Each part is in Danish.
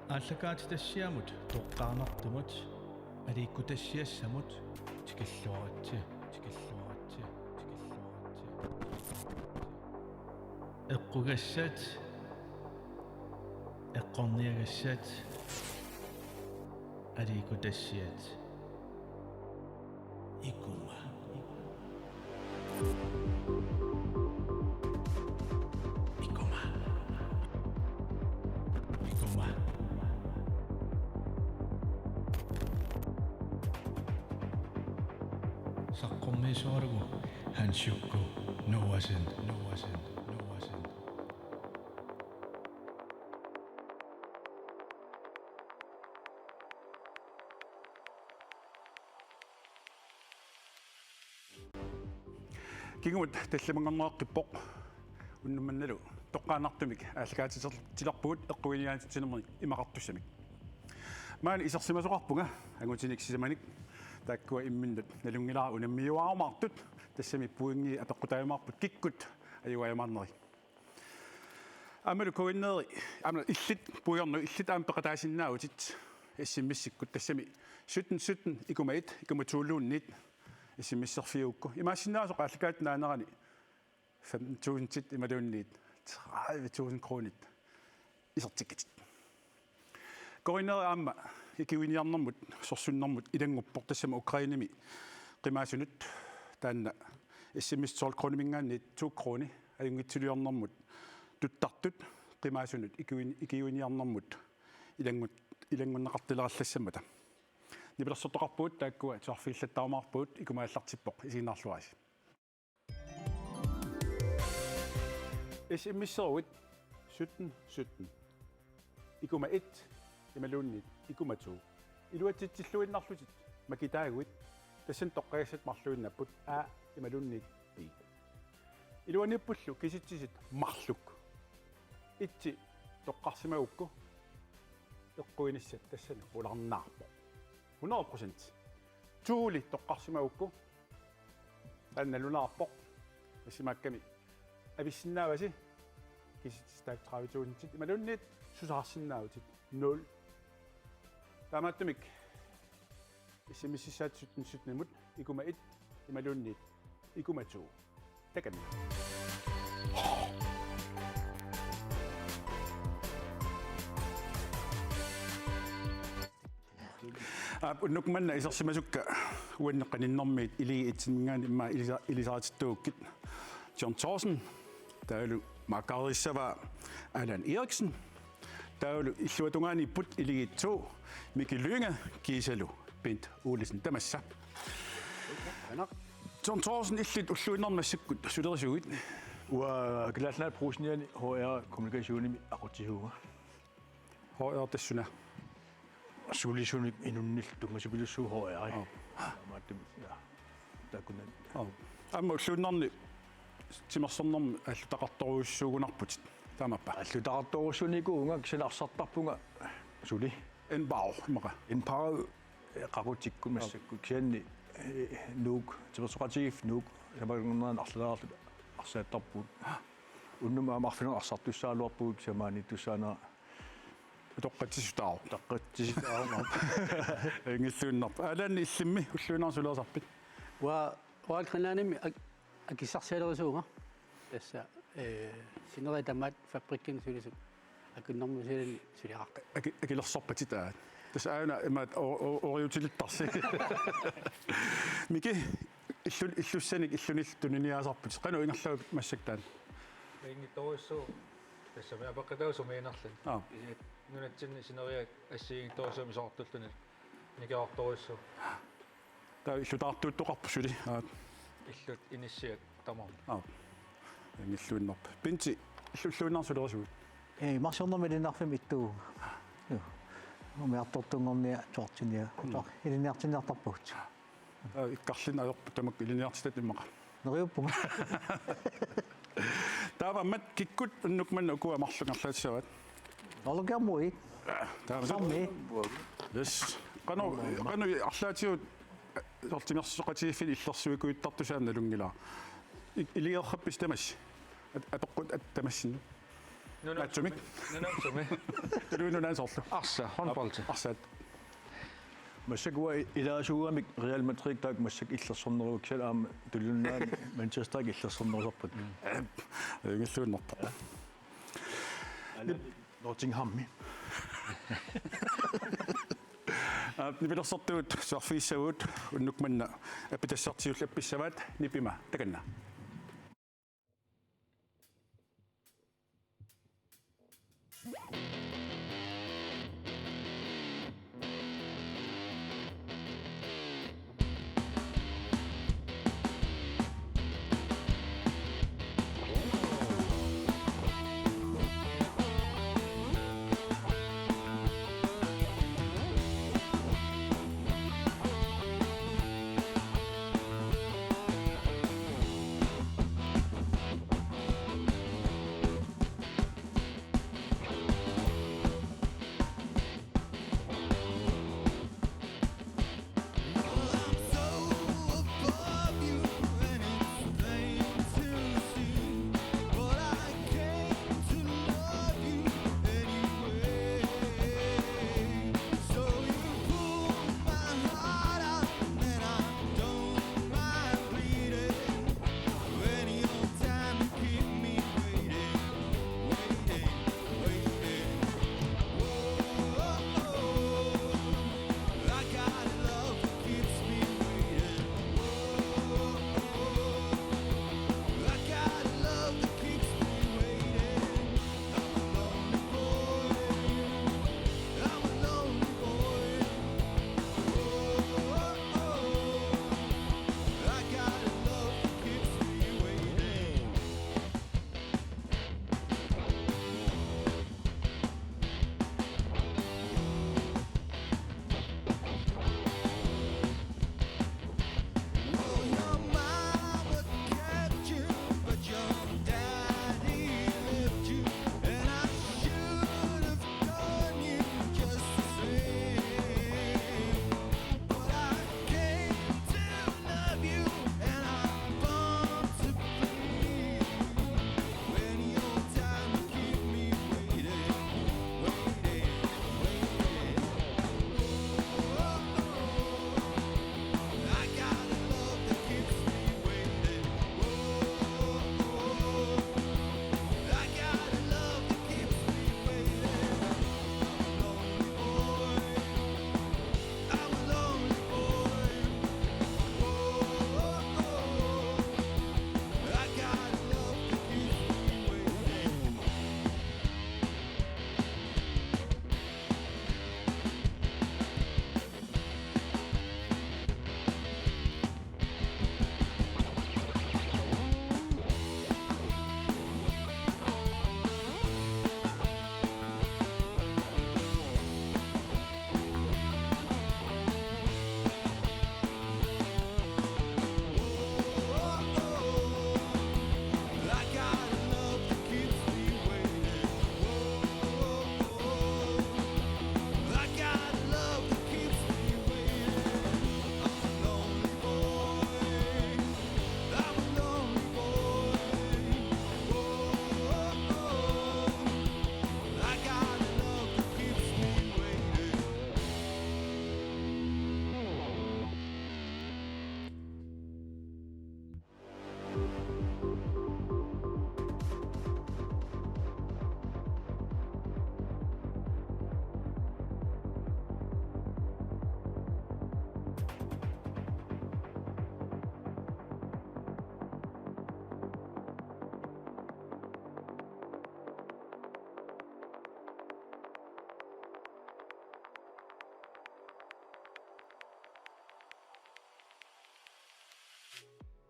Ааллакаатитассиамут тоққарнартумут алииккутассиассамут тикиллуаратси эққугассат эққорниагассат алииккутассиат икума саққорнисуарагу хансукку нуасен кигумут талламангорнеэққиппоқ уннуманналу тоққаанартумик ааллакаатитиларпугут эққуиниаатитинермани имақартуссамик маани исерсимасоқарпунга агутиник сисаманик тааккуа имминнут налунгилаа унаммиуаармаартут тассами пуинги апеққутаамаарпут киккут аюаямаарнери амалу ковиннери амна иллит пуйорну иллит аампеқатаасиннаавутит иссиммиссиккут тассами сутен икумаит икуматуулууннит иссиммиссерфиукку имаасиннаасо qaallakaat naanерани 15.000 ималуунниит 30.000 кронит исертиккит кориннери аама икиуиниарнэрмут сорсуннэрмут илангуппор тассама украиними qimaasunut таанна иссиммиссоол кронимингаанни 2 крони аюнгитсулиорнэрмут туттартут qimaasunut икиуиниарнэрмут илангуннеқартилераллассамата ниберсортоқарпуут тааккуа туарфиллаттаамаарпуут икумааллартиппоқ исиннаарлуаси иссиммиссеруит 17 икума 1 ималууннит икума 2 илуатситсиллуиннарлутит макитаагуит тассан тоққаяссат марлуиннаппут ималууннит би илуаниппуллу киситсисит марлук итси тоққарсимагукку эққуиниссат тассана уларнаарпо 100% туули тоққарсимагукку анналунаарпоқ исимакками ависсиннааваси киситстаак 30.000 ималууннит сусаарсиннаавутит 0 таамааттамик иссимиссисаат 17 икума 1 ималууннит икума 2 таками нукманна исерсимасукка уаннеққаниннэрмиит илиитсингаани имма илисаатиттууккит John Thorsen таалу макариссава Allan Eriksen таалу иллуатунгаани пут илигитсуу Mikkel Lynge кисалу Bent Olesen тамасса John Thorsen иллит уллуиннэрмассаккут сулерисугит уа гласнаа прусниани HR kommunikationni ақутсигуга HR тассуна сулисуник инуннилтунга супилуссуу HR мааттим я такунна амма уллуиннэрни тимерсэрнэрми аллутақарторуйуссуугунарпут таамаппа аллутақарторуссуникуунга кисалаарсартарпунга сули энбау имаqa энпау қақутиккумассакку кианни нук тимерсоқатигиф нук самагнернаан арлаарлу арсааттарпут уннума амарфинер арсартуссаалуарпуут самаани туссаанера тоққатсисутаа ингиллуиннарп алаанни иллимми уллуинаарсулеерсарпит уаалханааними акиссарсиалерисууга тасса синери тамаат фабриккин сулису акуннэрмусилани сулиақарта акилерсорпатитаа тасса аана имаат ориутилиттарси мики иллуссаник иллунил туниниаасарпут қану ингерлау массактаан ингитторуссуу тассами апаққатаусумиинарлан нунатсинни синериак ассиингитторуссуми соортуллуни никаорторуссуу таа иллутаартууттоқарпу сули иллут иниссиат тамаа ингиллуиннарп пинти иллуллуиннарсулерисугут марсиорнэрмилинарфим иттуу умиартортунгорниа туартиниа илиниартинниартарпугут иккарлин аёрпу тамак илиниартитат иммаqa нериуппунга тааваммат киккут уннукманна укуа марлунгарлаатсават олгамуи таавамми yes qanu арлаатиут сортимерсоқатигиффили иллерсуикуиттартусаана лунгила илиерхаппис тамас апеққут аттамассину Нунамсумик. Нунамсуми. тулуунунан соорлу Арса, håndbold. арсаат массакуа илаасууамик Реал Мадрид таак массак иллерсорнерук салаама туллуннаани Манчестер иллерсорнерусарпут ингиллууннарпа Nottinghammi нипилерсортуут сарфииссагуут уннукманна апитассартиулла апписсаваат нипима таканна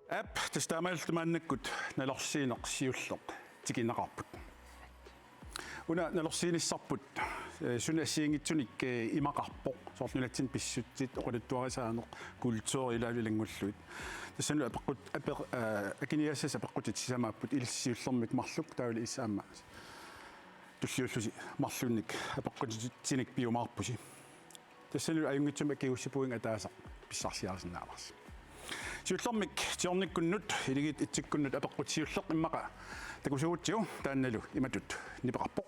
ап тестамаалтумааннаккут налорсиинеқсиуллеқ тикинеқарпут уна налорсииниссарпут суна ассиингитсуник имақарпоқ соорлунатсин писсутсит оқулуттуарисаанеқ культури илаавилангуллуит тассану апеққут акиниассас апеққутит сисамааппут илиссиуллермик марлук таули исаама туллиуллуси марлунник апеққутитсиник пиумаарпуси тассану аюнгитсума киуссипуин атаасақ писсарсиарисиннааварс сиуллермик тиорниккуннут илигит итсиккуннут апеққутсиуллеқ иммақа такусуутсиу таанналу иматут нипеқарпоқ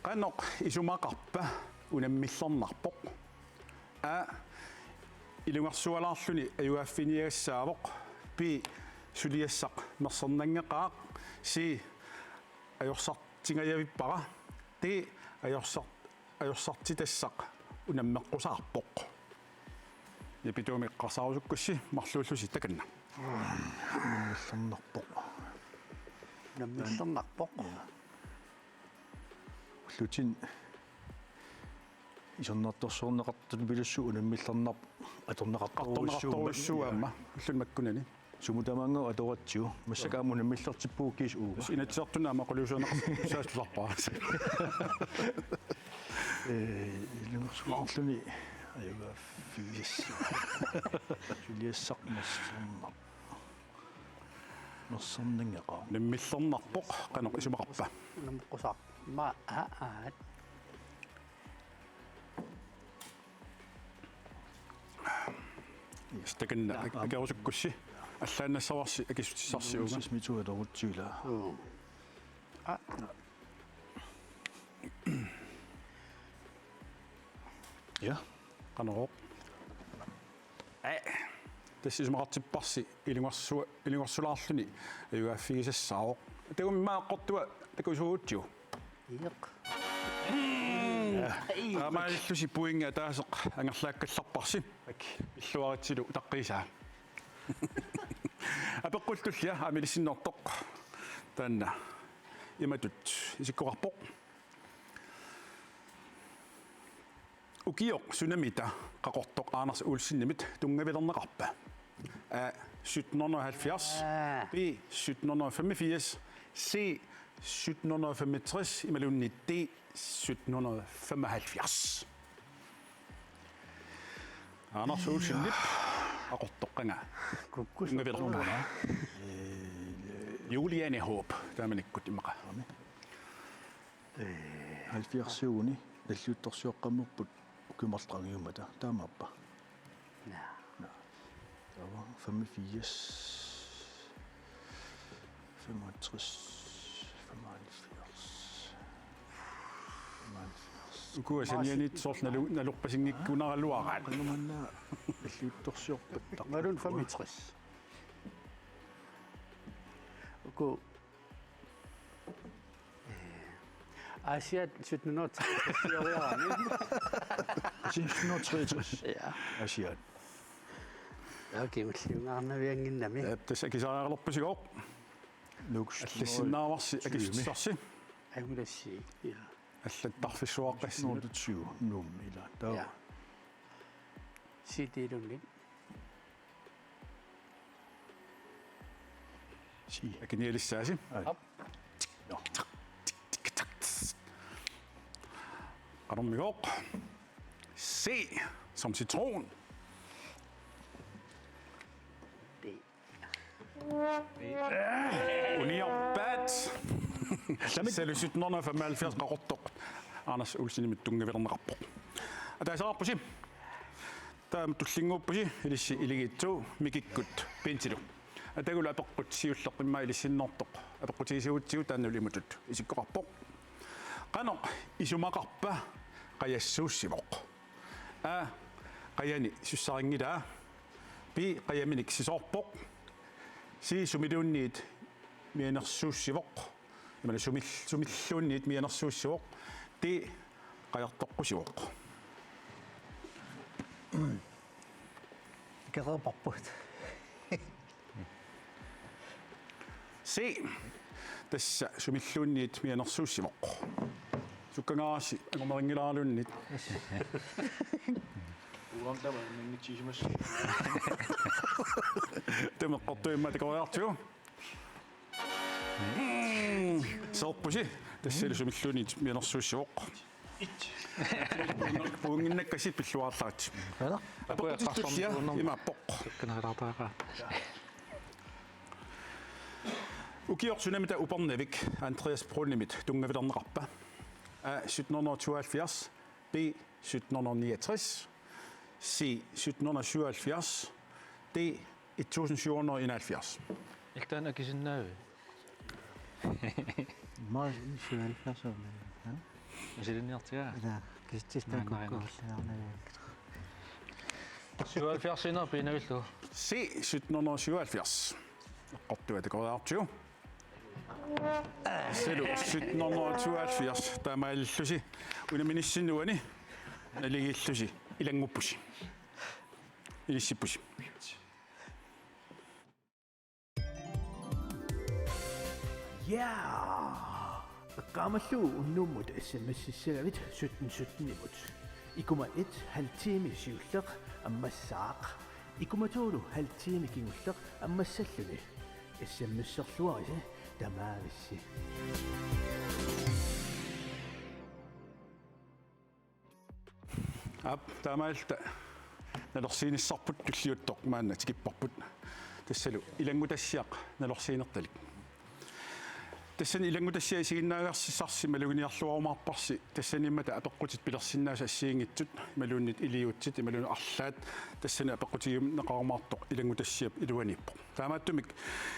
qannoq isumaqarpa unamмиллернарпоq илунгерсуалаарлүни аюааффиниагассаавоқ пи сулиассақ мерсернангеқаақ си ajorсартингаявиппара ти ajorсартитассақ унаммеққусаарпоқ ипитуумеққарсаарусуккусси марлууллуси таканна миллернарпоқ наммиллернарпоқ лутин исернартэрсуурнеқартут пилуссу унаммиллернар аторнеқарторуссуаама уллунмаккунани сумутамаангу аторатсиу массакааму унаммиллертиппуу кис ууга инатсертунаама quluusuunеқар саастуларпаа илунгерсуарлүни аюга фигис сулиассақ мерсернангеқаа наммиллернарпоқ qannoq isumaqarpa наммеққусаар ма аат стаканна акерусуккусси аллаанассаварси акиссутиссарсиуга смитуа торутсуила я qanoroq тассисумақартиппарси илунгерсулаарлүни аюгааффигисассаавоқ тагуммааққортуа такусуутсиу иеқ амааллуси пуинга таасеқ ангерлааккалларпарси иллуаритсилу таққисаа апеққултуллиа амилиссиннортоқ таанна иматут исиккоқарпоқ укиоқ сунамита қақортоқ Anders Olsen-nimit тунгавилернеқарпа 1770 B 1785 C 1765 ималунни D 1775 Anders Olsen-nimit қақортоққанга тунгавилернеқарпа Juliane Håb тааманиккут имақа 70-уни наллуутторсуоққаммуппут укимарлаагиумата таамааппа тава 85 укуасанианит сорналу налорпасингиккунаралуараат qangumanna наллуутторсуорпаттақ малун 65 уку Asiat 1763 1763 ja асиат okay миллиунаарнавиангиннами тасса кисариарлерпасигоо лукс аллассиннааварси акиссутиссарси агуласси ja аллаттарфиссуаққасси нордутсиу нум ила таа ja ситилунни си акиниалиссааси Qarmigooq C som citron. Uniopbat. Selv 1775 qaqortoq Anders Olsen-nimit tungavilerneqarpoq. Ataasaqarpusi. Taam tullinguuppusi ilissi iligiitsu mikikkut pintilu. Atagulu apeqqut siulleqimma ilissinnortoq. Apeqqutiisuutsiu taannulu imutut isikkoqarpoq. Qanoq isumaqarpa qayassuussivoq. Qayani sussaringilaa. Pi qayaminik sisorpoq. Si sumiluunniit mianersuussivoq. Imana sumilluunniit mianersuussivoq. Ti qajartoqqusivoq. Керапарпут. Si tässä sumilluunniit mianersuussivoq. Sukkangaasi angorneringilaalunnit. уамтава ниннитсисимас Temeqqortuimma takoriartuu. Sorpusi tässä sumilluunniit mianersuussivoq. Puunginnakkasit pilluarlaat. Voilà. Apeqqutullia imappoq. Kanaraataqa. Ukiorsunamita uparnavik Andreas Brunlimit tungavilerneqarpa. 1772 B 1769 C 1777 D 1771. Iltaan akisinnaave. ما شوال فاسون Hvad siger det nærtiga? لا كيستيستان Nej, كوكو nej. 77 senere på Navilto. C 1777. Eqqortua takoraartiu. Salu 1777 taamaillusi unaminissinnuani naligillusi ilanguppusi. Ilissippusi. Ja. Qaamallu unnummut SMS-ssagavit 1717-imut. Ikuma 1 halvtime siulleq ammassaaq. Ikuma 2 halvtime kingulleq ammassalluni. SMS-serluarisi tamaavissi. Taamaalta nalorsiinissarput tulliuttoq maanna tikipparput. Tassalu ilangutassiaq nalorsiinertalik. Tassan ilangutassiа isiginnaagarсисарси малугиниарлуарумаарпарси тассаниммата апеққутит пилерсиннааса ассиингитсут малууннит илиутсит малуун арлаат тассана апеққутигим неқарумаартоқ илангутассиап илуаниппо таамааттумик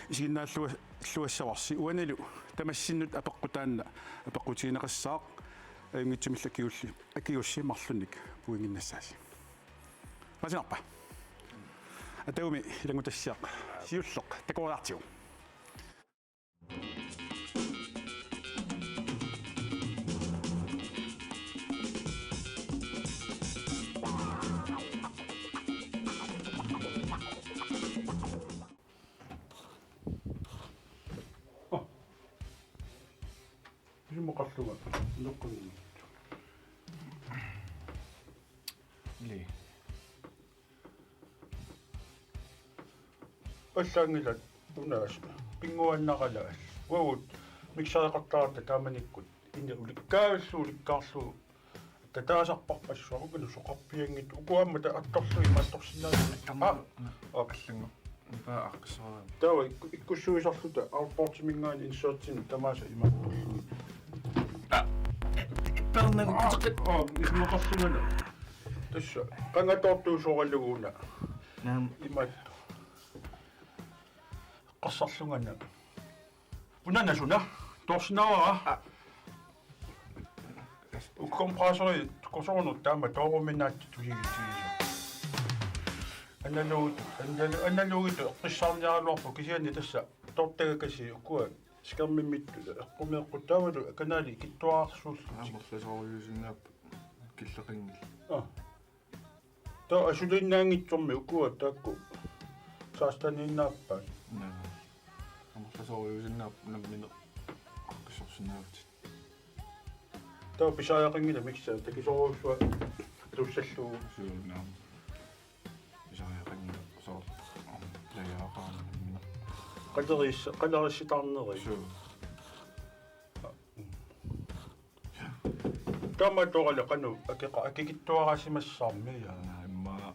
исигиннааллуассаварси уаналу тамассиннут апеққутаанна апеққутигинеқассаақ аюнгитсумиллаккиулли акиусси марлунник пуингиннассааси масинарпа атауми илангутассиақ сиуллеқ такуаартиу 무슨 먹을수가 무조건 Lige. 어쌍이다 누나스 빙고안나가라 와우 믹사가까다 다마니꾼 인데 우리 까슬수 татаасарпарпассуа куну соқарпиангит укуаммата атторсуи матторсинаа аклланга Bare akkesører. таа иккуссуисарлута аурпортимингаани инсуатсин тамааса имаппуллуни Пернагу имақарсугана тасса қангаторtuusоораллугуна нам имат qassarlungana unanasuna torsinawara ukkompressori korsornut taama tooruminaatti tuligitiisa анналугит qissarniaraluarpu kisiani tassa tortagakasi ukua skermimmittu eqqumeeqqutaavalu kanali kittuaarsuullutik Amorlasoriusinnaap killeqingil. ta asulinnaangitsormi ukua taakku saastaniinnaappaat Amorlasoriusinnaap nammine akkessorsinnaavtit. ta pisaajaqingila miksaa takisoruussua tussalluu Suunnaam. Isariaqingil sort layaaqaana nammine. qalerissitarneri Suu. tama torale qanu akikittuarasimassaarmi ya Imma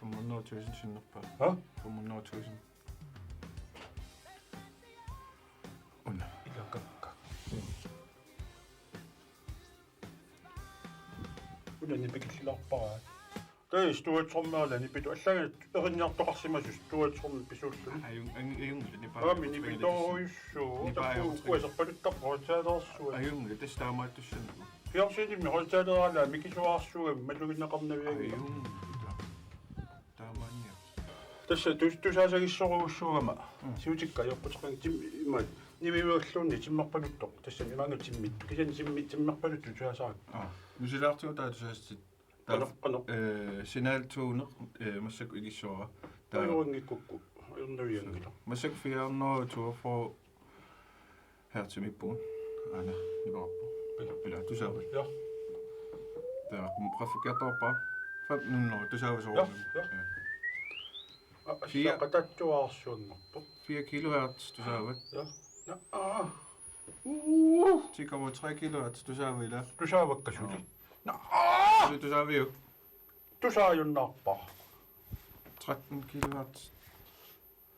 500.000 sinnerpa. ha 500.000. Unna. ilakakka unani pikillarparaa tai stuatsormerlani pitu allanga erinniartoqarsimasus stuatsormi pisuulluni Ajungli aamini pitoruyussuu takku kuasarpaluttaqortaalersuat Ajungli testaamaattussan. piarsiinimmi hortaalerala mikisuaarsuga maluginneqarnaviagi Ajungli. Taamania. tässä tusaasagissoriussuugama siutikka jorputeqan imma nimiuallunni timmarpaluttoq tässä imaanga timmittu kisan timmarpaluttu tuasaarak Nusilaartuutaa tusaastit. qano Signaltuuneq massak igissuara. taayuangikukku ayurnaviangila Massak fiarnertuur for her til Midtboen. Anna, Niborgbo. Eller du sagde ja der præfikattorpa. 500, du sagde så. Ja, qaqatattuaarsuannerpo 4 kHz, du sagde. ja na 10,3 kHz, du sagde vel. tusaavakkasuli Du sagde jo tusaajunnaarpaa 13 kHz.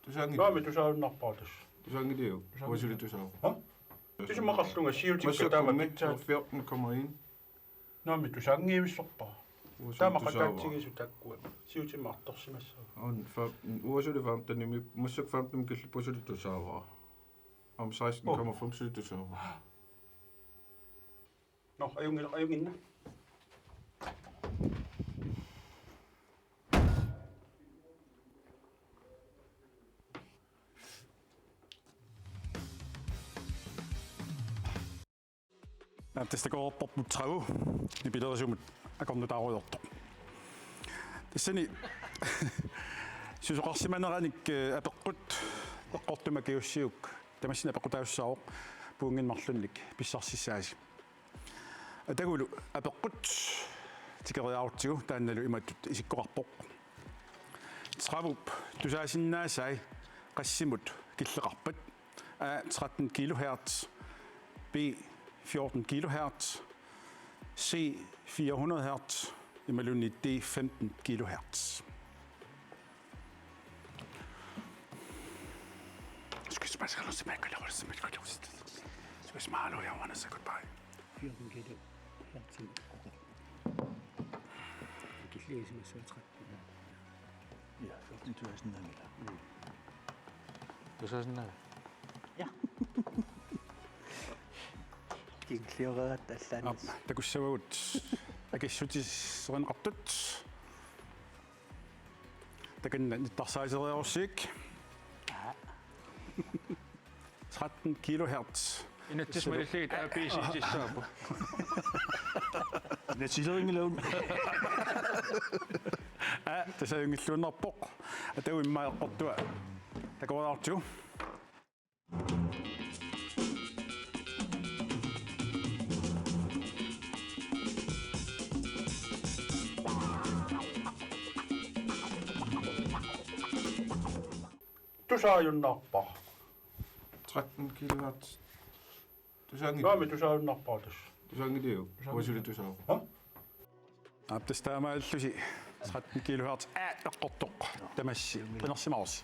Du sagde naami tusaajunnaarpaa tässä Du sagde det jo. Hvor skulle du sagde? tisumaqarlunga siutikka Massak taama med pitsaat 14,1. naami tusaangiivissorpaa Hvor taama skulle du sagde? qatatsigisu takkua siutimartorsimassaa Og hvor skulle det varmt den i massak 15 kilo på så du sagde. Om 16,5 syttesover. Nå, ayong ina. tästä koopoput trau, niin pitää sumut akonnutaan odottaa. Tässäni siis qarsimaneranik apeqqut eqqortumakiussiuk tamassin apeqqutaussaao puungin marlunnik pissarsisaasi. Atagulu apeqqut tikeriaartigu taannalu imattut isikkoqarpoq. Travup tusaasinnaasai qassimut killeqarpat a 13 kHz b 14 kHz c 400 Hz imalunni d 15 kHz. Skal jeg bare se, hallo, jeg var så godt bare. 14 kilo hertil. Det kan læse med så 13. Ja, 14.000 meter. Du så sådan der? Ja. Gik klirret af landet. Der kunne se ud. Jeg kan sige, sådan raptet. Der kan der sige, at jeg sik. 13 kHz. Innatismaliseet ABC-saapu. Det siger ingen lån. Ja, det siger ingen lån op. Det er jo meget godt, du. Der går der til. Tusaajunnaappa. 13 kHz. Tusangi. Kaami tusaajunnaappa tässä. Tusangi tiu. Voisi tusaa. Tästä tämä illusi 13 kHz. Eqqortoq. Tamassi. Penersimaus.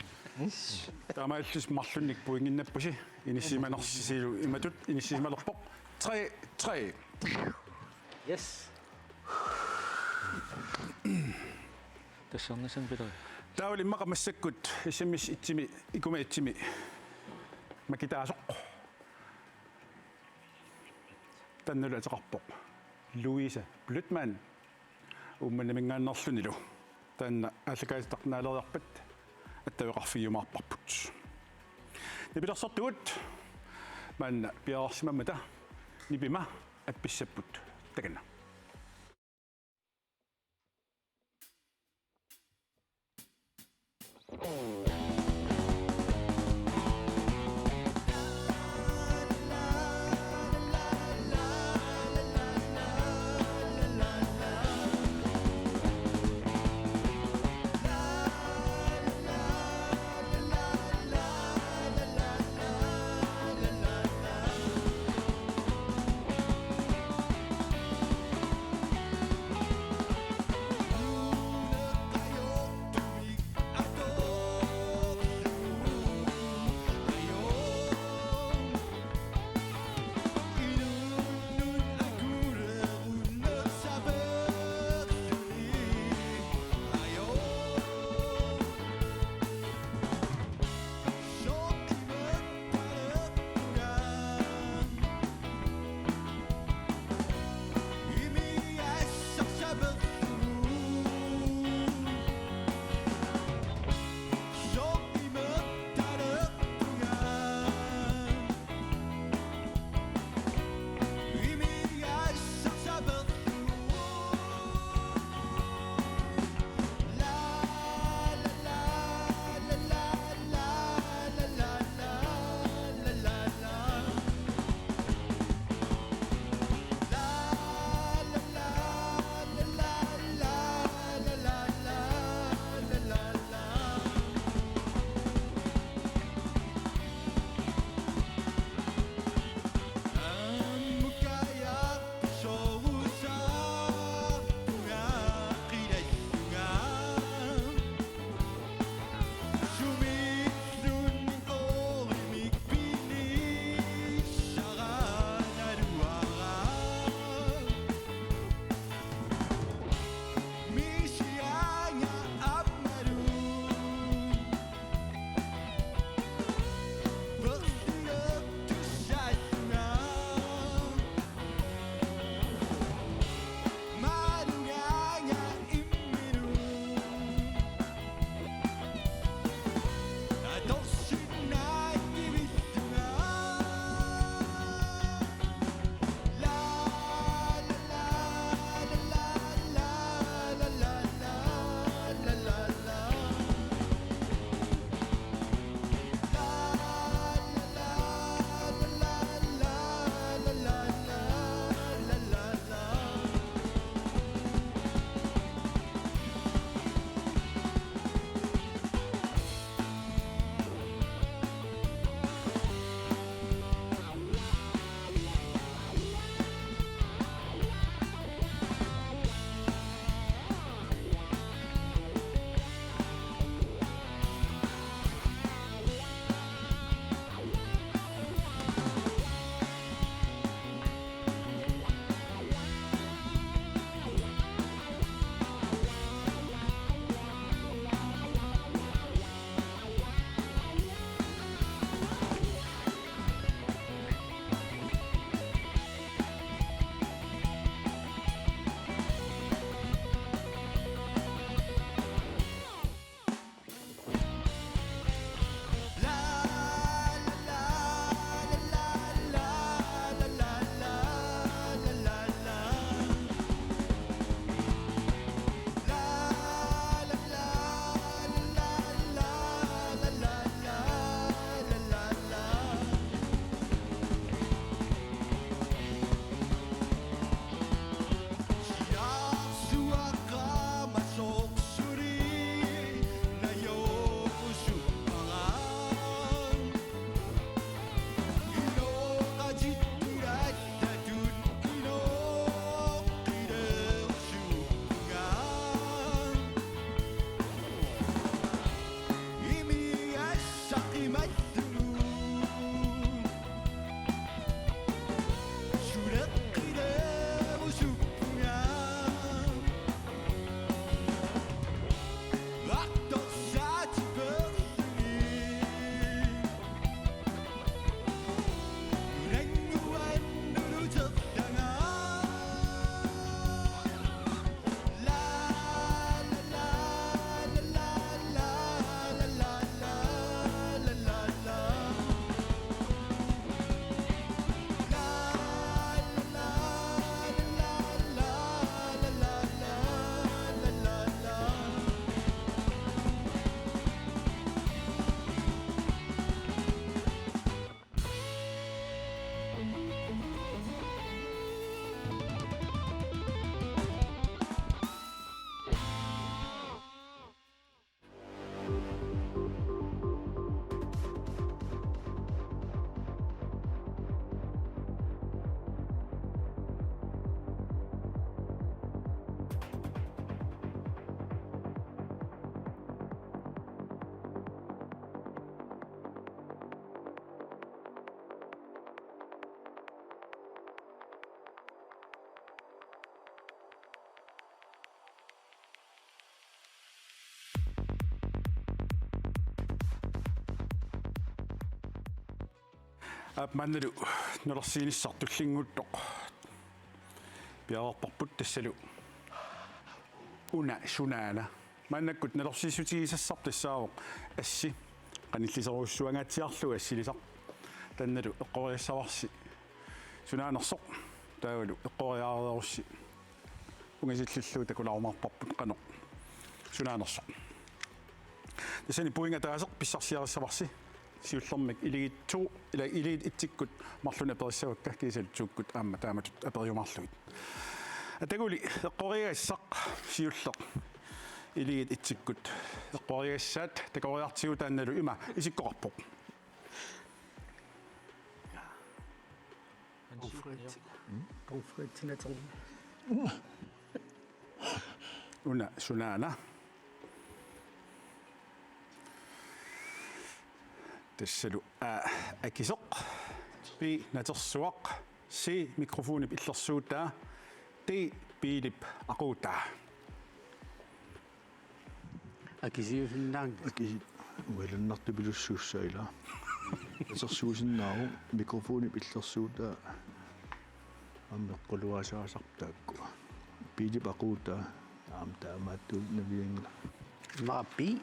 Tämä illusi marlunnik puinginnappusi. Inissimanersilu imatut inissimalerpoq. 3. Yes. Tässä on sen pitää. Tää oli maqamassakut issimmis itsimi ikuma itsimi. Makitaasoq. Tannula ataqarpoq. Louise Blütman. Ummannamingaannerlunilu. Tanna allakaasitaqnaaleriarpat attavеqarfiumaarparput. Nipilersortugut. Manna piararsimammata. Nipima appissapput. Takanna. апманналу нерсииниссартуллингутто пиарпарпут тассалу уна сунаана маннаккут нерсисутигисассар тассаавоқ асси qanillисеруссуангаатсиарлуга ассилисақ танналу эққориассаварси сунаанерсоқ таавалу эққориаареерусси унгасилллуу такулаармаарпарпут қаноқ сунаанерсоқ тассани пуинга таасеқ писсарсиариссаварси сиуллэрмик илигитту ила илигит итсиккут марлуна периссавакка кисал тууккут аама тааматут апериумарлугит атагули эққориаассақ сиуллеқ илигит итсиккут эққориаассаат такориартигу таанналу има исиккоқарпоқ Pomfrit. уна сунаана тассалу акисоқ пи натерсуақ си микрофонип иллерсуутаа ти пилип aquutаа Akisiusinnaang. Aki ualannartupilусsuussaila. Asersuusinnaau mikrofoni pillersuuta аммеққулуасаасартаакку. Пилипақуута аамтаамааттуул навиангла. Mappi.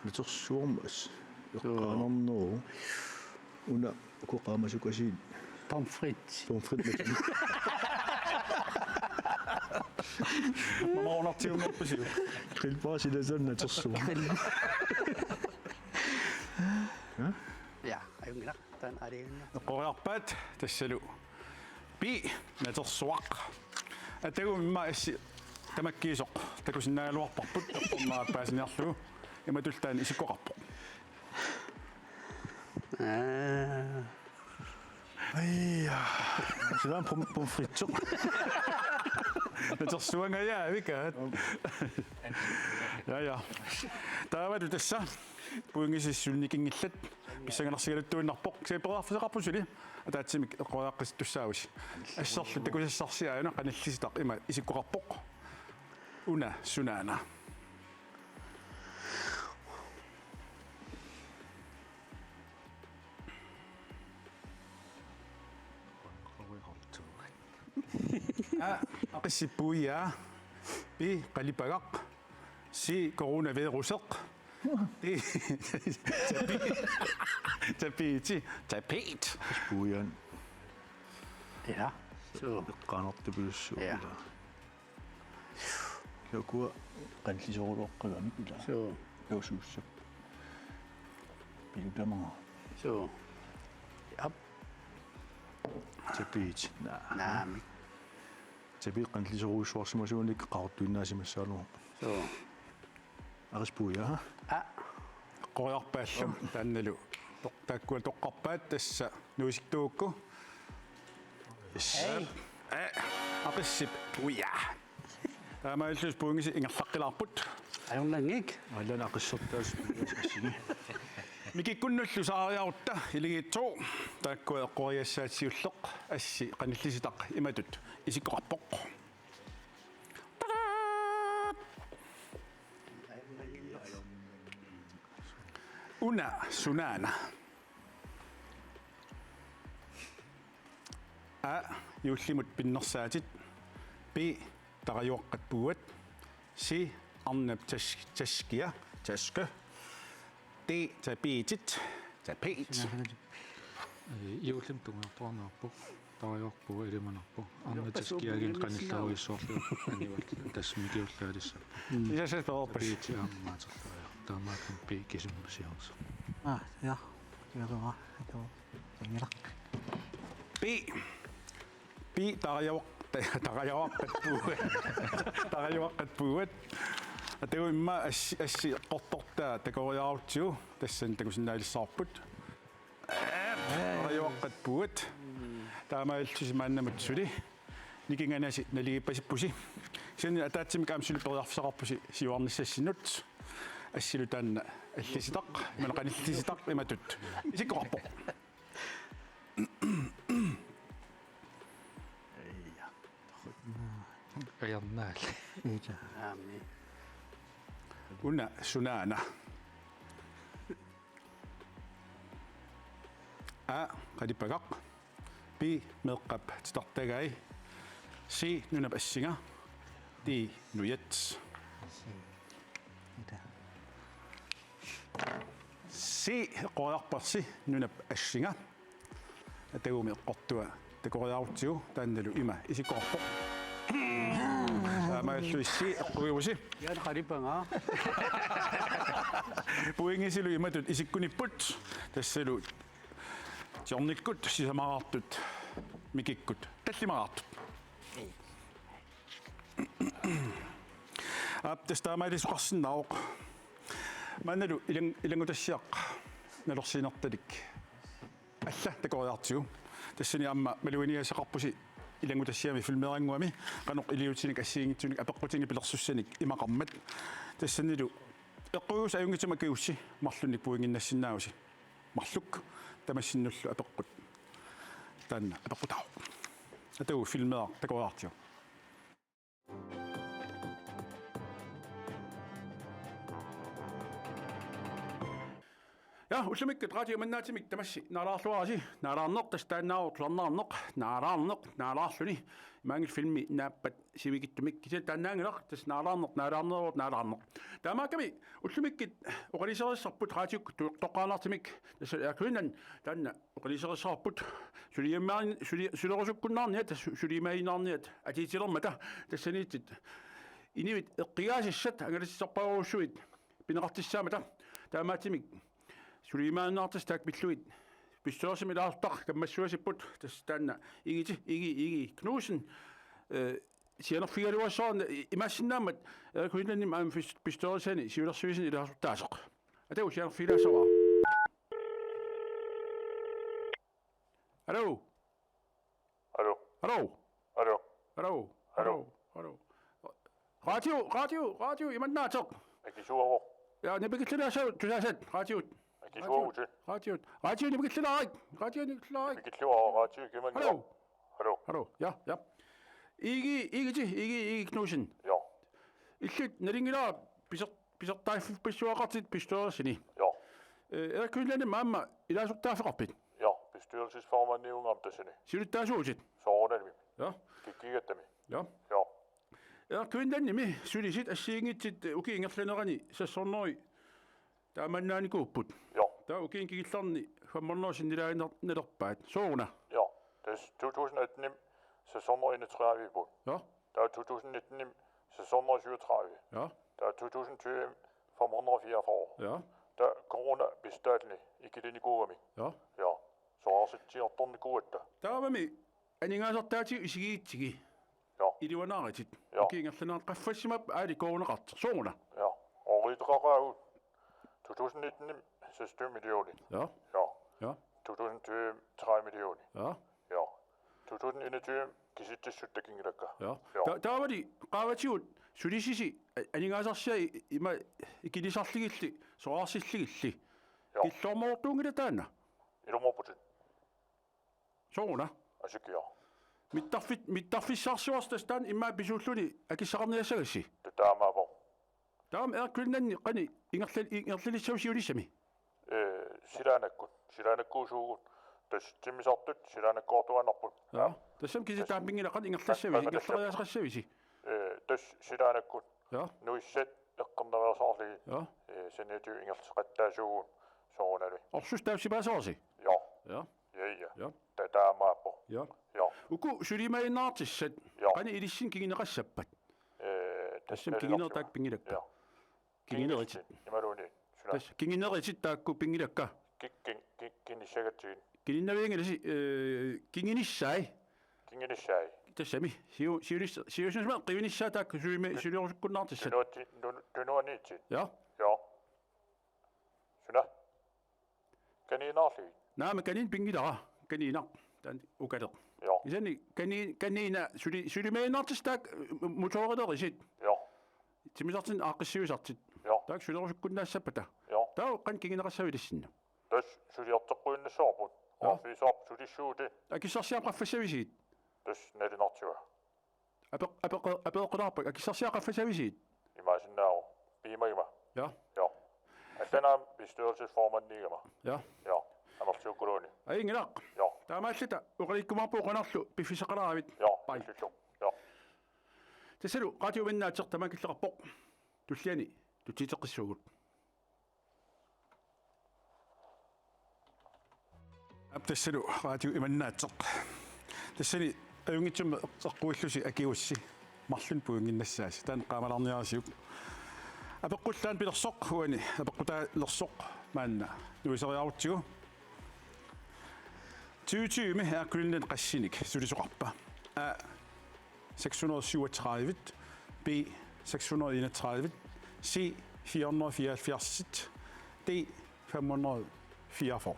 Натерсуормас эққаанернеру уна коқаамасукасиит Pomfrit. помфрит мамаорнартиумерпасиу қилпаасиласан натерсуу. Ja, ayungila. Tan ariunna. эққориарпаат тассалу пи натерсуақ атагу мимма асси тамаккиисоқ такусиннаагалуарпарпут эққормаа паасиниарлугу иматултаани исиккоқарпоқ Айя. Силаан помфритсоқ. натерсуангая викаат я таавалу тасса пуингисиссулникингиллат писсаганарсигалуттуиннарпоқ сепераарфусеқарпусули атаатсимик эққориаққис ассерлу такусассарсиаана қаналлиситақ има исиккоқарпоқ уна сунаана ақиссиппуиа пи қалипагақ си коронавирусеқ пи tapiti Puujan Ja. Så. eqqaanartupillussuulla. Lokua qallisoruloqqagamilla. Så. Lausuussap. Pilutamaa. Så. Ja. Tapiit. Naami. Tapiit qallisoruussuarsimasuunik qaartuinnaasimassaaluar. Så. Arispuuja ha. Ja. qojarpaallum taannalu takkua toqqarpaat tassa nuisiktuukku Hey. aqissip uya taamaallus puungisi ingerlaqqilaarput Ayunlangik. Allan aqissortaas assigi. mikikkunnullu saariarutta iligittu takkua eqqoriassaatsiulleq assi qanillisitaq imatut isikkoqarpoq una sunana a yuullimut pinnersaatit pi tarajuaqqatpuuat si arnap taskia taske ti tapiitit tapiit Иулим тунгаарторнаарпу тариорпуга илиманарпу арнатаскиагин канилларуиссоорлу анивал тассмикиуллаалиссап isasas perorpas пити аамаатерлариа таамаакун пи кисиммасиарсо Ja. Det var det. pi tarajuaqqatpuuat атагу имма асси эққортортаа такориаарутсиу тассан такусиннаалиссаарпут тarajuaqqatpuuat таамааллуси мааннамутсули никинганаси налигиппасиппуси сиани атаатсимик аамсули периарфисеқарпуси сиуарниссассинут ассилу таанна аллиситақ иманеқаниллиситақ иматут исиккоқарпо аярнаал Naami. уна сунаана A. Qalipagaq. B. Meqqap titartagai. C. Nunap assinga. D. Nuyat. Mitä? C. Qoyarparsi nunap assinga. Atagumi eqqortua takoriaruttigu taannalu ima isikorpo. Maallui eqqugiusi. Yan qaripanga. Puingisilu imatut isikkunipput tassalu tiornikkut sisamaraartut mikikkut tallimaraartut. Testaamalisuqarsinnaroq mannalu ilangutassiaq nalorsiinertalik алла такориартигу тассани аама малуиниасеқарпуси илангутассиами филмераннгуами канеқ илиутсиник ассиингитсуник апеққутинги пилерсуссаник имақармат тассанилу эққугус аюнгитсума киусси марлунник пуингиннассиннааси марлук тамассиннуллу апеққут таанна апеққутаа атагу филмеар такориартигу Ja, ullemikket radio mannatimik tamassi naaraarluarasi naaraarneq tastaannaarut larnaarneq naaraarluni maangil filmi naappat sivigittumik kisa taannaangileq tas naaraarneq taamaakami ullemikket oqaliserissarput radiok toqqaanartimik tas akuinan taanna oqaliserissarput suliammaarni sulerusukkunnaarniat tas sulimainaarniat atiitilermata tassaniittit inivit eqqigaasissat angalissarparuussuit pineqartissaamata taamaatimik Sulimaannaartas taak pilluit pistoosimi laartaq kammassuasipput tastaanna igi Knudsen sianerfigaluassoorna imassinnaammat kuinanni maam pistoosani siulersuisin ilaartaaseq atagu sianerfilaassoa Hallo Hallo. Hallo Hallo. Hallo Hallo. Radio imannaateq Akisuawo. ja nibikitlaasau tusaasat radio Akisuawuti. Radio nibikitlaaraik Akisuawo radio kiman. Hallo Hallo. Hallo, ja. Igi Knudsen. Ja. Illut naringila pisartaiffu pissuaqartit pistoosini. Ja. Kyllä mamma ilaasuqtaafeqarpit. Ja. Bestyrelsesformand ungamtasini. Siluttaasuusit. Soornalmi. Ja. Kikkigattami. Ja. Ja. Kyllä mi sulisit assiingitsit ukiingerlanerani sassornori taamannaani kuupput. Ja. Taa ukiinkigillarni hammernorsinnilaainernerpaat soorna. Ja. Das 2018 sæsoner 31 på. Ja. Der er 2019 sæsoner 37. Ja. Der er 2020 544. Ja. Der er corona bestående ikke den i gode. Ja. Ja. Så har jeg set den gode der. Taamami aningaasartaati isigiitsigi. Ja. Iliwanaarit. Ja. Ukiingerlaner qaffassimap aali koorneqart soorna. Ja. Og riddrager ud. 2019 så 20 millioner. Ja. Ja. 2020 30 millioner. Ja. Ja. 2021 kisitte syttäkingilakka. Ja. Taamadi qaavatiut sulisisi aningaasarsia ima ikilisarligilli soarsilligilli. Ja. Killormoortuungila taanna. Ilmoputin. Soorna. Asikia. Mittarfissarsuarstastaan imma pisuulluni akissaqarniassagassi. Tämä on. Taam erkylnanni qani ingerlilissausiulissami. Silänekku suugun. Tässä timisartut silänekkuortuannarpun. Ja. Tassam kisitaambingila qan ingerlariasaqassavisi. Tässä silänekku. Ja. Nuisset eqqarnaverasaarligi. Ja. Sen etu ingerlsqattaasugun soonali. Orsus taavsipaasoorsi. Ja. Ja. Ja. Tämä on. Ja. Ja. Uku sulimainaartissat qani ilissin kigineqassappat. Tassam kiginertaak pingilakka. Ja. Kigineritsit. Imaluni. Tas kigineritsit taakku pingilakka. Kinnissägattiin. Kiginnaviingilasi kinginissai. Kinnissäi. Tassami siulisma qivinissaa taakku suliorusukkunnaartissat. Tynuaniitsin. Ja. Ja. Sinä. Kaninaarli. Naama kanin pingilara kanina tan ukadeq. Ja. Isani kanina sulimainaartistak motorerisit. Ja. Timisartin aaqissiusartit. Ja. Taak suliorusukkunnaassapata. Ja. Taa qan kiginerassavilissinna. Tässä suliarteqquinnissaarput. Arfiisaarp sulissuuti. Akissarsiam qaffasavisiit. Tässä nelinartua. Apeqqularpak akissarsiam qaffasavisiit. Imasinnaaru. Piimaima. Ja. Ja. Allana bestyrelsesformand nigama. Ja. Ja. Amartiukkuluni. Ingilaq. Jo. Taamaallita uqalikkumarpu qanarlu piffisaqaravit. Jo. Pai. Jo. Tasalu qaatiuminnaatiq tamakillerpoq. Tulliani tutiteqissugut. Tasalu qaatigu imannaatseq. Tassani ajungitsumma eqquillusi akiussi marlun puunginnassaasi taan qaamalarniarasiuk. Apeqqullaan pilersoq huani apeqqutaa lersoq maanna nuiseriarutigu. 2020 aakullinnan qassinik sulisuqarpa. A 637 B 631 C 474 D 544.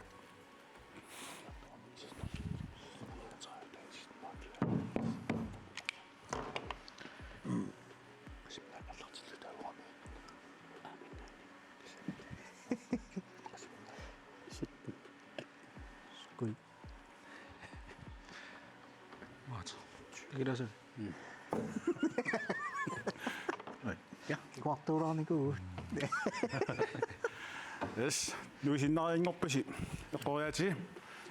맞아. 이래서 Quartuuraaniku. Yes, nuisinnariingorpasi eqqoriati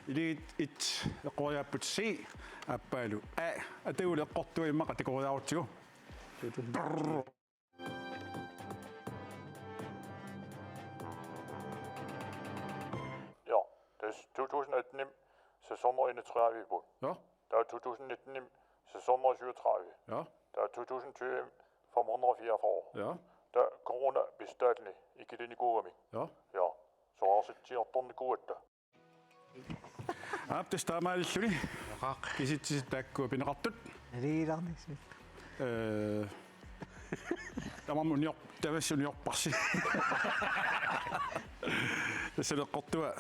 iligit it eqqoriaapput C appaalu A atauli eqqortua immaqa tikoriarutigu. Ja, det er 2018 sæsonår 31 på. Ja, Der er 2019 sæsonår 37. ja, Der er 2020 544. ja, Der er corona bestående ikke den i gode mig. ja. Ja, så har jeg set tonne gode der. Aap tastaamaalilluni kisitsitaakku pineqartut Riilarnissi. tamarmunior tavassuniorparsi tasaleqqortua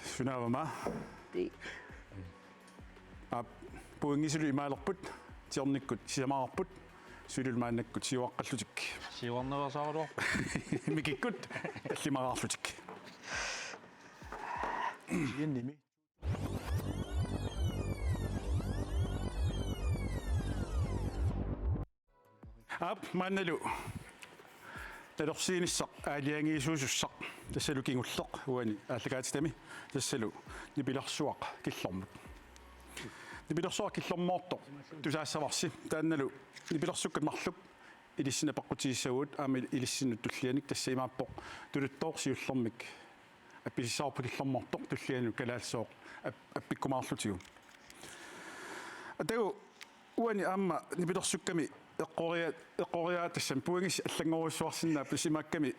sunaavama aap puingisulu imaalerput tiornikkut sisamаарput sululmaannakkut siuaqqallutik 시원나가서 mikikkut tallimaraarlutik Iannimi. aap maannalu talorsiinissaq aaliangiisuusussaq tassalu kingulleq huani ааллагаатитами тассалу нипилэрсуақ киллормут нипилэрсуақ киллормоорто тусаассаварси таанналу нипилэрсуккат марлук илиссина паққутигиссагуут аами илиссинут туллианик тассаимааппоқ тулуттоорсиуллэрмик апписисаарпу киллормоорто туллиану калаалсооқ аппиккумаарлутигу атагу уани аама нипилэрсукками эққориа тассам пуингис аллангоруссуарсинаа писимаакками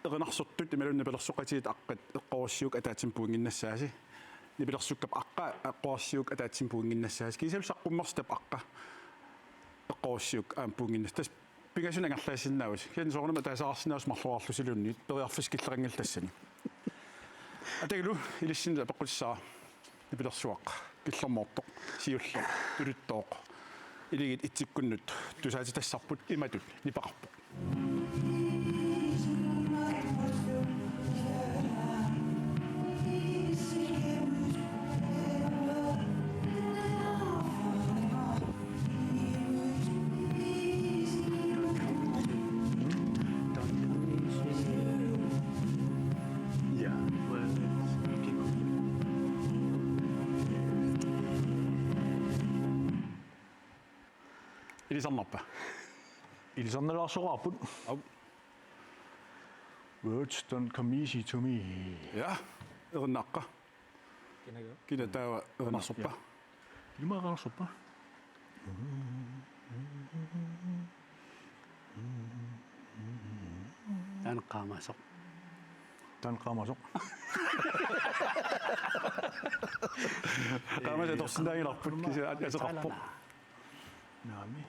эринарсортут ималунна пелерсоқатигит аққат эққоруссиук атаатсим пуингиннассааси нипилэрсуккап аққа эққоруссиук атаатсим пуингиннассааси кисам саққуммарстап аққа эққоруссиук аам пуингиннас тас пингасун ангерлаасиннаавис киан соорнама таасаарсинаус марлуарлусилунни периарфис киллерингил тассани атагилу илиссинда пеққуссаа нипилэрсуақ киллэрмоорто сиуллер тулуттооқ иligit итсиккуннут тусаати тассарпут иматут нипақарпут Ja. илисарнарпа Ilsannalaarsoraaput. Au. Words don't come easy to me. ja эриннааққа кина таава эринарсорпа Ilmaqarsuppa. Tän qaamasoq. Tan qaamasoq. таамаа торсинаагиларпут киса атеқарпо Naami.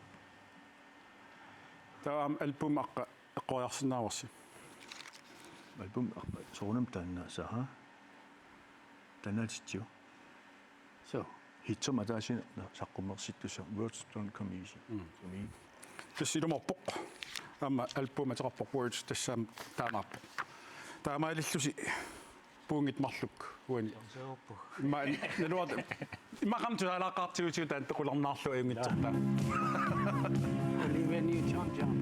таам альбум аққа эққориарсинааворси Album soonam taannaasa ha. Tanaatitju. So. Hitsum ataasin saqqummersittusa words don't come easy to me. тассилуморпоқ аама альбум атеқарпоқ words тассаам таамаарпоқ таамаалиллуси пуунгит марлук уани имма налуат иммақамту алаақаартигутигу таан теқуларнаарлу аюнгитсерта Olivia Newton-John.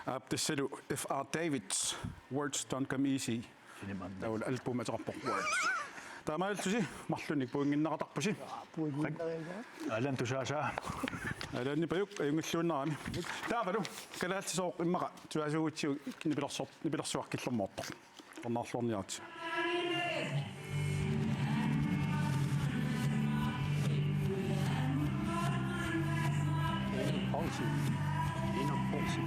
Abdessalu F.R. Davids Words Don't Come Easy. Tawul album ataqarpoq Words. Taamaaltusi marlunik puinginnaqatarpusi. Alan tusaasa. Alani payuk ayungilluunnerami. Taavalu kalaallisooq immaqa tuasuutsiu nipilersuarkillermoortoq. Ornaarlorniaati. Pausi. Ino pausi.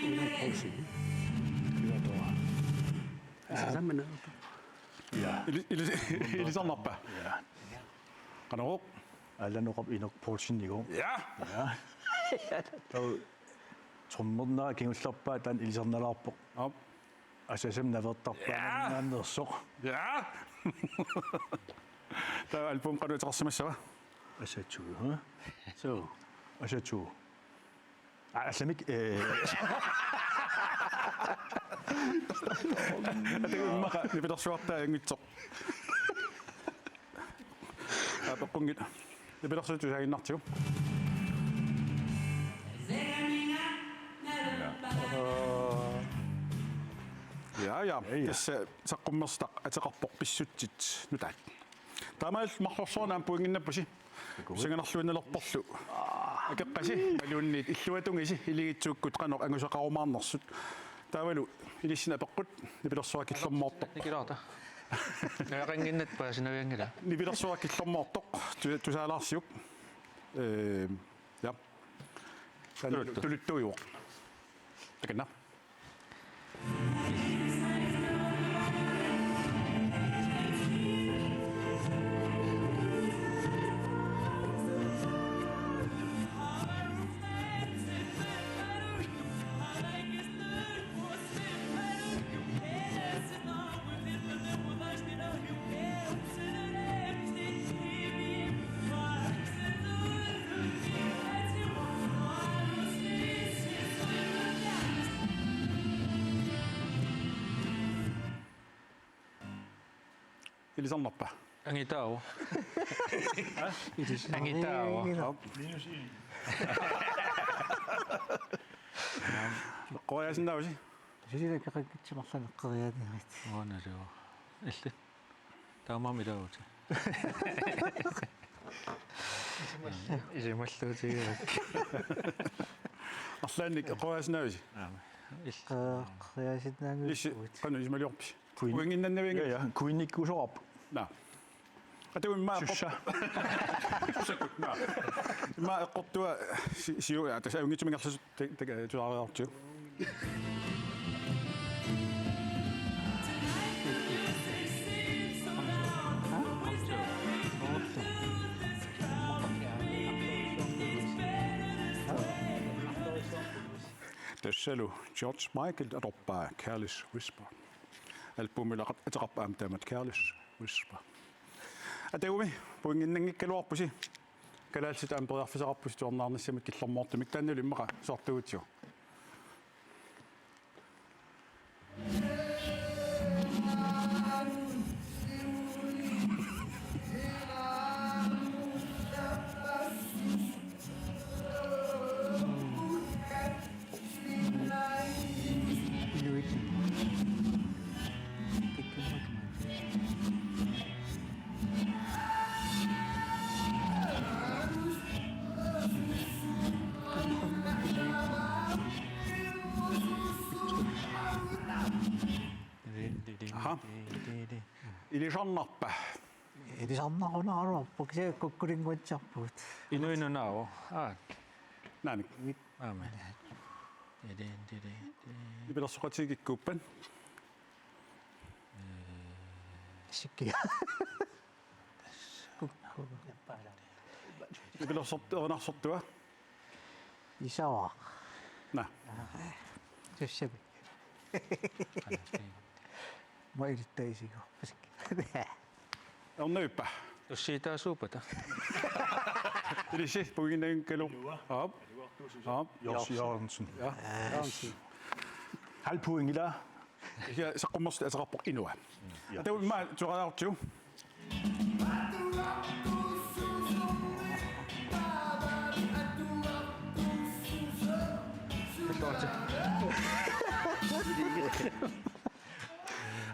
Ino pausi. Hyvä tuo. Se tämmönen. Ilisarnarpa. Qanaruq. Alan uqap inok polsinnigu. Ja. Tau trommerna kingullerpaa tan ilisarnalarpoq. Op. Asasam navertarpaa naannersoq. Ja. Tau album qanuuteqarsimassava. Asatsu, ha? So. Asatsu. Aslamik Immaqa nipilersuartaa ingitsoq. Apeqqungit. Nipilersuutu saaginnartiu. Ja. Tässä saqqummerstaq ateqarpoq pissutsit nutaat. Taamaal marlorsoornaam puinginnappusi. Singanerluinnelerporlu. Akeqqasi maluunniit illuatungisi iligitsuukkut qanoq angusaqarumaarnersut. Taavalu ilissina peqqut nipilersuakillermoortoq. Nikirata. Naqanginnat paasinaviangila. Nipilersuakillermoortoq tusaalaarsiuk. Ja. Tuluttuujuq. Takanna. Ilisarnarpa. Angitao. Angitao. Qoyasinnaausi. Sillä kakitsimallani qariaanirit. Onasio. Illit. Taamamilauti. Isimalluutigirak. Arlaannik qoyasinnaausi. Qariasinnaangu. Lissi qanu ismaliorpi. Uinginnannavianga. Ja, kuinnikkuusoqap. Na. Atu ma Sussa. ma eqqortua siu ya tasa ungitsumingerlasut tuariartu. Tassalu George Michael atorpaa Careless Whisper. Albumilla ataqarpaam taamat Careless Whisper. Atawumi puinginnangikkaluarpusi kalaalsit amperiarfisaqarpusi tuornaarnissamik killermoortumik taannulu immaqa soortuutiu. Ilisarnarpa. Ilisarnaruna aruarpuk se kukkulinguatsarput. Inuinunao. Naanik. Aamen. Nipilersuqatigikkuuppan. Sikkia. Nipilersortornarsortua. Isawa. Na. Sessebi. Ma irittäisigo. Ernuyppa. Tussiitaasuupata. Ilisi puginnain kalo. Op. Op. Jos Jørgensen. Ja. Halv point i dag. Ja, så kommer det rapport endnu. Det er jo meget, du har jo.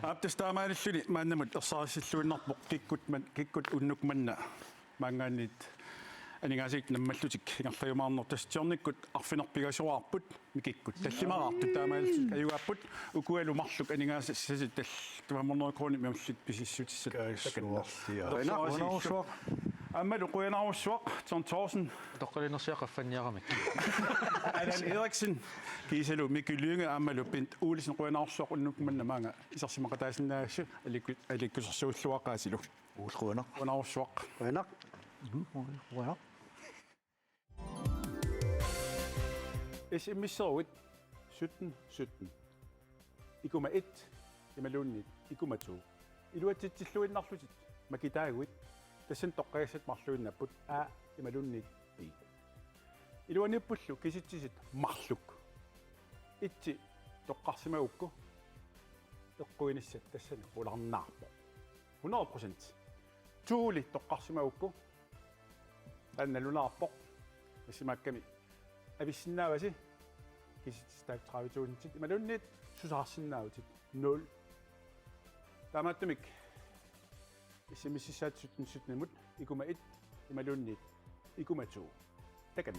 Aptestaa maanissyni maannamut ersaarsilluinnerpoq kikkut unnukmanna maangaanit aningaasiik nammallutik ingerlajumaarnor tastiornikkut arfinerpigasuarput mikikkut tallimaraartu taamaalis ajuaapput ukualumarluk aningaasassasit tall tuvamornerukruuni miamllit pisissutissat Undersvog. аммалу куянаарусsuaq John Thorsen Toqqalinersiaqaffanniaramik. Allan Eriksen kiisalu mikylynge ammalu pint uulisen kuyanaarsuaq unnukmanna maanga isarsimaqataasinnaagassu alikkusersuulluaqaasilu Uulruaner. kuyanaarussuaq Bueno. Bueno. SMS-servut 1717. Ikuma 1, imalunnit, ikuma 2. Iluatsitsilluinnarlutit, makitaaguit, tassan toqqagasat marluinnapput A, imalunnit, B. Iluanippullu kisitsisit marluk. Itsi toqqarsimaukku, eqquinissat tassani ularnaarpo. 100%. Tuuli toqqarsimaukku, annalunaarpo, isimakkami. Avissinnaavasi kisitstaavtraavituuntit imalunnit susarsinnaautit 0 taamaattumik issimississaat 1717 ikuma 1 imalunnit ikuma 2 takan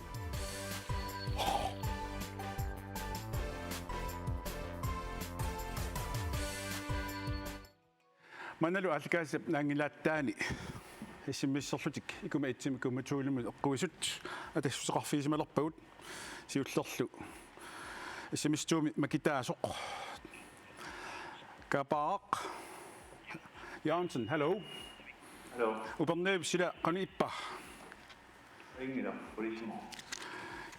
manalu alkaasap naangilaataani issimmisserlutik ikuma itsim ikuma 2 limu eqquisut atassuseqarfiisimalerpagut siullerlu isimistuumi makitaasoq kapaaq Jansen hello uperneeb sila qaniippa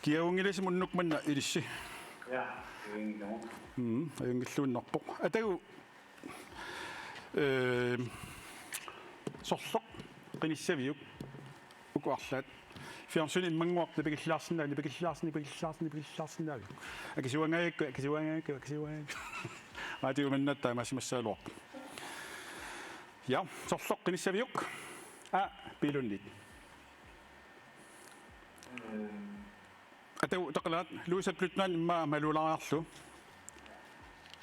kiaungilasim unnukmanna ilissi ayungilluunnerpoq atagu sorloq qinissaviuk ukuarlaat Fjernsynet immanguaq nipikillaarsinaavik akisuangaakku raatiumannattaa massimassaaluaq ja sorloq qinissaviuk a pilunnit atau taqalaat luusapplutnaan imma malulaarlu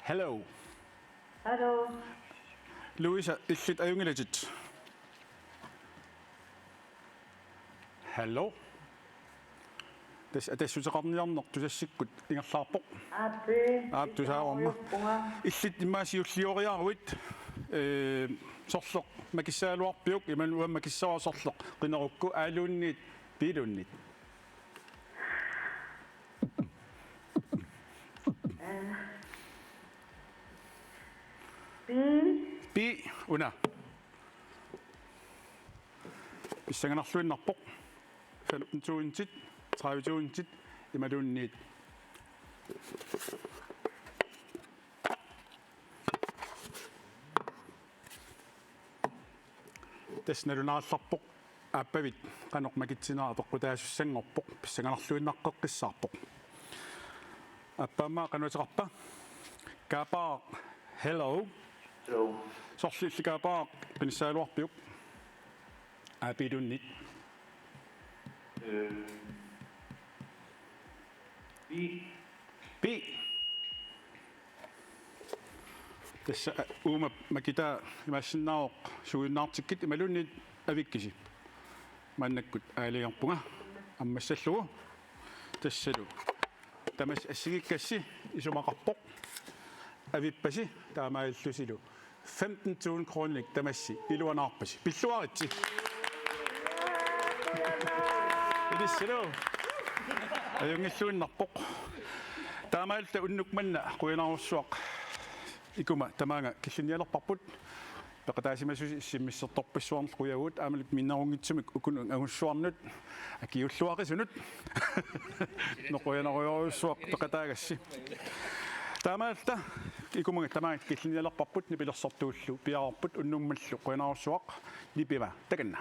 hello Luisa illit ajungilatit hello атассутеқарниарнер тусассиккут ингерлаарпоқ ааттусаарма илlit иммаасиуллиориаруит сорлоқ макиссаалуарпиук имануам макиссава сорлоқ қинерукку аалуунниит пилуннит би уна иссанганарлуиннарпоқ фалунтуунтит Travituuntit imalunnit tasnalunaallarpoq aappavit qaноq makitsinaa toqqutaasussanngorpoq pissanganarluinnaqqeqqissaarpoq appaammaa qanuateqarpa kaapaa hello sorlillikaapaa qinissaaluarpiuk aapilunnit B. Tässä uuma makita imassinnaoq suinnaartikkit imalunnit avikkisi. Mannakkut aaliarpunga ammassallugu tassalu. Tamas assigikassi isumaqarpoq avippasi taamaillusilu 15.000 kroner tamassi iluanaarpasi. Pilluaritsi. Idissalo. Ajungilluinnarpoq taamaalta unnukmanna quyanarussuaq ikuma tamaanga killinialerparput peqataasimassusi simmissertorpassuarnel quyagut aamalik minnarungitsumik ukun agussuarnut akiulluaqisunut noquyanaruyarussuaq peqataagassi taamaalta икумага тамаат киллиниалерпарпут нипилерсортууллу пиарарпут уннуммаллу қуинарусуақ нипива таканна